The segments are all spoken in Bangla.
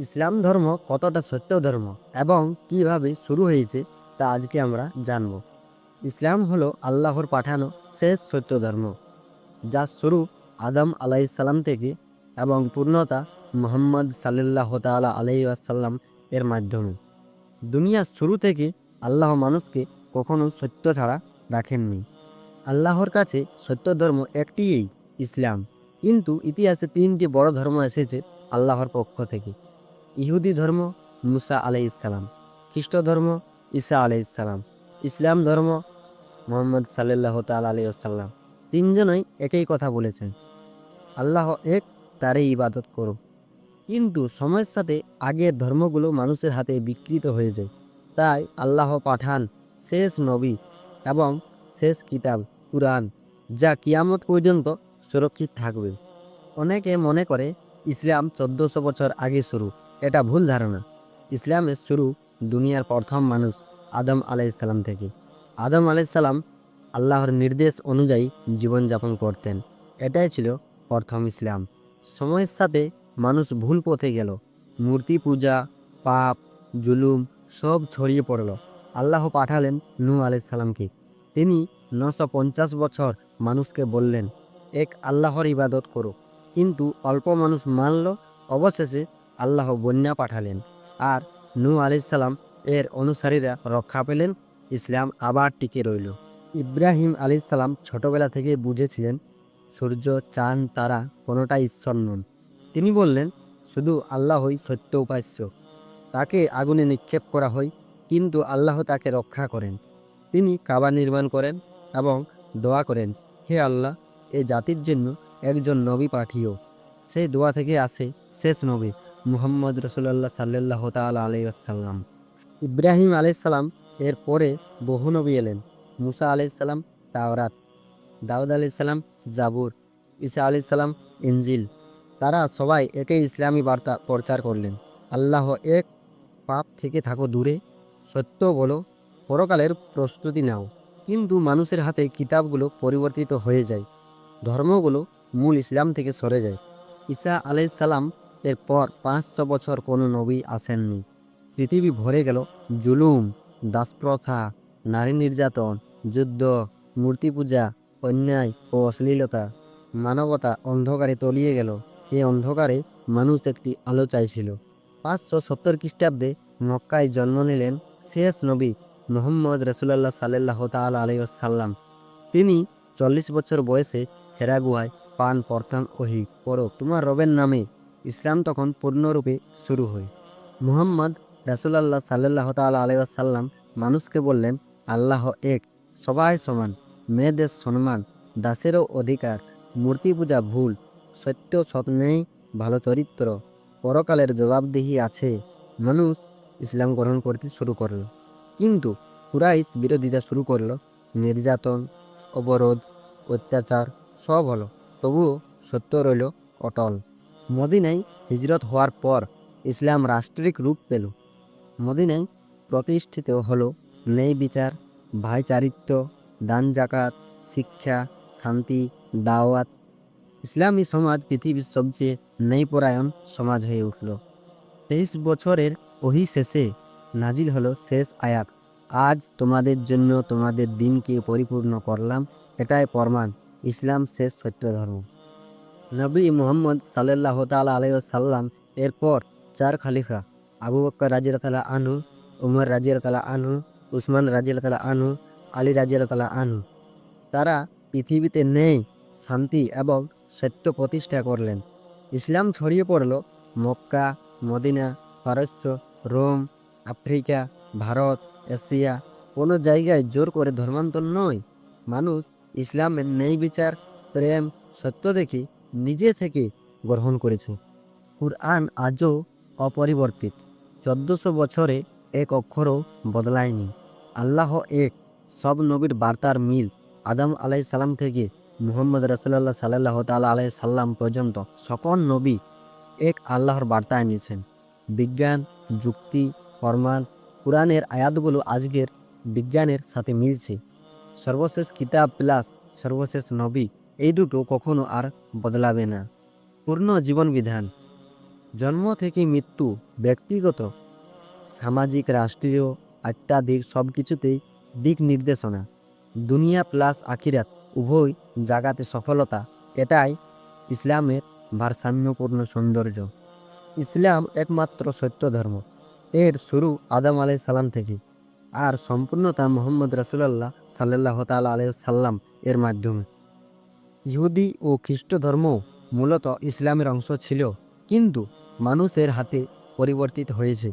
ইসলাম ধর্ম কতটা সত্য ধর্ম এবং কিভাবে শুরু হয়েছে তা আজকে আমরা জানব। ইসলাম হলো আল্লাহর পাঠানো শেষ সত্য ধর্ম, যার শুরু আদম আলাইসাল্লাম থেকে এবং পূর্ণতা মুহাম্মদ সাল্লাহ তালা আলাইসাল্লাম এর মাধ্যমে। দুনিয়ার শুরু থেকে আল্লাহ মানুষকে কখনো সত্য ছাড়া রাখেননি। আল্লাহর কাছে সত্য ধর্ম একটিই, ইসলাম। কিন্তু ইতিহাসে তিনটি বড় ধর্ম এসেছে আল্লাহর পক্ষ থেকে। ইহুদি ধর্ম মুসা আলাইসাল্লাম, খ্রিস্ট ধর্ম ঈসা আলাইসাল্লাম, ইসলাম ধর্ম মোহাম্মদ সাল্লাহ তাল আলাইসাল্লাম। তিনজনই একই কথা বলেছেন, আল্লাহ এক, তারই ইবাদত করো। কিন্তু সময়ের সাথে আগের ধর্মগুলো মানুষের হাতে বিকৃত হয়ে যায়। তাই আল্লাহ পাঠান শেষ নবী এবং শেষ কিতাব কুরআন, যা কিয়ামত পর্যন্ত সুরক্ষিত থাকবে। অনেকে মনে করে ইসলাম 1400 বছর আগে শুরু। এটা ভুল ধারণা। ইসলামের শুরু দুনিয়ার প্রথম মানুষ আদম আলাইসাল্লাম থেকে। আদম আলাইসাল্লাম আল্লাহর নির্দেশ অনুযায়ী জীবনযাপন করতেন। এটাই ছিল প্রথম ইসলাম। সময়ের সাথে মানুষ ভুল পথে গেল। মূর্তি পূজা, পাপ, জুলুম সব ছড়িয়ে পড়ল। আল্লাহ পাঠালেন নূহ আলাইসাল্লামকে। তিনি 950 বছর মানুষকে বললেন, এক আল্লাহর ইবাদত করো। কিন্তু অল্প মানুষ মানল। অবশেষে আল্লাহ বন্যা পাঠালেন, আর নূহ আলাইসাল্লাম এর অনুসারীরা রক্ষা পেলেন। ইসলাম আবার টিকে রইল। ইব্রাহিম আলাইসাল্লাম ছোটবেলা থেকে বুঝেছিলেন সূর্য, চাঁদ, তারা কোনোটাই ঈশ্বর নন। তিনি বললেন, শুধু আল্লাহই সত্য উপাস্য। তাকে আগুনে নিক্ষেপ করা হয়, কিন্তু আল্লাহ তাকে রক্ষা করেন। তিনি কাবা নির্মাণ করেন এবং দোয়া করেন, হে আল্লাহ, এ জাতির জন্য একজন নবী পাঠিও। সেই দোয়া থেকে আসে শেষ নবী মুহাম্মদ রসুল্লাহ সাল্লাহ তাল আলাইসাল্লাম। ইব্রাহিম আলাইসাল্লাম এর পরে বহু নবী এলেন। মুসা আলাইসাল্লাম তাওরাত, দাউদ আলাইসাল্লাম জাবুর, ঈসা আলাইসাল্লাম ইনজিল। তারা সবাই একই ইসলামী বার্তা প্রচার করলেন, আল্লাহ এক, পাপ থেকে থাকো দূরে, সত্য বলো, পরকালের প্রস্তুতি নাও। কিন্তু মানুষের হাতে কিতাবগুলো পরিবর্তিত হয়ে যায়। ধর্মগুলো মূল ইসলাম থেকে সরে যায়। ঈসা আলাইসাল্লাম এর পর 500 বছর কোনো নবী আসেননি। পৃথিবী ভরে গেল জুলুম, দাসপ্রথা, নারী নির্যাতন, যুদ্ধ, মূর্তি পূজা, অন্যায় ও অশ্লীলতা। মানবতা অন্ধকারে তলিয়ে গেল। এই অন্ধকারে মানুষ একটি আলো চাইছিল। 570 খ্রিস্টাব্দে মক্কায় জন্ম নিলেন শেষ নবী মোহাম্মদ রসুল্লাহ সাল্লাহ তাল আলাইসাল্লাম। তিনি 40 বছর বয়সে হেরা গুহায় পান প্রথম ওহী, পড়ো তোমার রবের নামে। ইসলাম তখন পূর্ণরূপে শুরু হয়। মুহাম্মদ রাসূলুল্লাহ সাল্লাহ তাল আলাইসাল্লাম মানুষকে বললেন, আল্লাহ এক, সবাই সমান, মেয়েদের সম্মান, দাসেরও অধিকার, মূর্তি পূজা ভুল, সত্য সৎ নেই, ভালো চরিত্র, পরকালের জবাবদিহি আছে। মানুষ ইসলাম গ্রহণ করতে শুরু করল, কিন্তু কুরাইশ বিরোধিতা শুরু করলো। নির্যাতন, অবরোধ, অত্যাচার সব হলো, তবুও সত্য রইল অটল। মদিনায় হিজরত হওয়ার পর ইসলাম রাষ্ট্রিক রূপ পেল। মদিনায় প্রতিষ্ঠিত হলো ন্যায় বিচার, ভাইচারিত্ব, দান জাকাত, শিক্ষা, শান্তি, দাওয়াত। ইসলামী সমাজ পৃথিবীর সবচেয়ে ন্যায়পরায়ণ সমাজ হয়ে উঠল। 23 বছরের ওহী শেষে নাজিল হলো শেষ আয়াত, আজ তোমাদের জন্য তোমাদের দিনকে পরিপূর্ণ করলাম। এটাই প্রমাণ ইসলাম শেষ সত্য ধর্ম। নবী মুহাম্মদ সাল্লাহ তালা আলাইসাল্লাম এরপর 4 খলিফা, আবু বকর রাদিয়াল্লাহু তাআলা আনহু, উমর রাদিয়াল্লাহু তাআলা আনহু, উসমান রাদিয়াল্লাহু তাআলা আনহু, আলী রাদিয়াল্লাহু তাআলা আনহু। তারা পৃথিবীতে ন্যায়, শান্তি এবং সত্য প্রতিষ্ঠা করলেন। ইসলাম ছড়িয়ে পড়ল মক্কা, মদিনা, পারস্য, রোম, আফ্রিকা, ভারত, এশিয়া। কোনো জায়গায় জোর করে ধর্মান্তর নয়। মানুষ ইসলামের ন্যায় বিচার, প্রেম, সত্য দেখে নিজে থেকে গ্রহণ করেছে। কুরআন আজও অপরিবর্তিত। 1400 বছরে এক অক্ষরও বদলায়নি। আল্লাহ এক, সব নবীর বার্তার মিল। আদম আলাইসাল্লাম থেকে মুহাম্মদ রাসূলুল্লাহ সাল্লাহ তাআলা আলাইহি সাল্লাম পর্যন্ত সকল নবী এক আল্লাহর বার্তা এনেছেন। বিজ্ঞান, যুক্তি, প্রমাণ, কুরআনের আয়াতগুলো আজকের বিজ্ঞানের সাথে মিলছে। সর্বশেষ কিতাব প্লাস সর্বশেষ নবী, এই দুটো কখনো আর বদলাবে না। পূর্ণ জীবন বিধান। জন্ম থেকে মৃত্যু, ব্যক্তিগত, সামাজিক, রাষ্ট্রীয়, আধ্যাত্মিক সব কিছুতেই দিক নির্দেশনা, দুনিয়া প্লাস আখিরাত উভয় জাগাতে সফলতা, এটাই ইসলামের ভারসাম্যপূর্ণ সৌন্দর্য। ইসলাম একমাত্র সত্য ধর্ম। এর শুরু আদম আলাইহিস সালাম থেকে, আর সম্পূর্ণতা মোহাম্মদ রাসূলুল্লাহ সাল্লাল্লাহু তাআলা আলাইহি সাল্লাম এর মাধ্যমে। ইহুদি ও খ্রিস্ট ধর্ম মূলত ইসলামের অংশ ছিল, কিন্তু মানুষের হাতে পরিবর্তিত হয়েছে।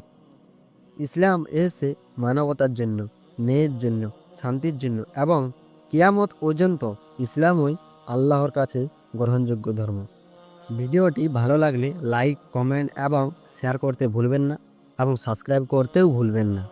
ইসলাম এসেছে মানবতার জন্য, ন্যায়ের জন্য, শান্তির জন্য, এবং কিয়ামত পর্যন্ত ইসলামই আল্লাহর কাছে গ্রহণযোগ্য ধর্ম। ভিডিওটি ভালো লাগলে লাইক, কমেন্ট এবং শেয়ার করতে ভুলবেন না, এবং সাবস্ক্রাইব করতেও ভুলবেন না।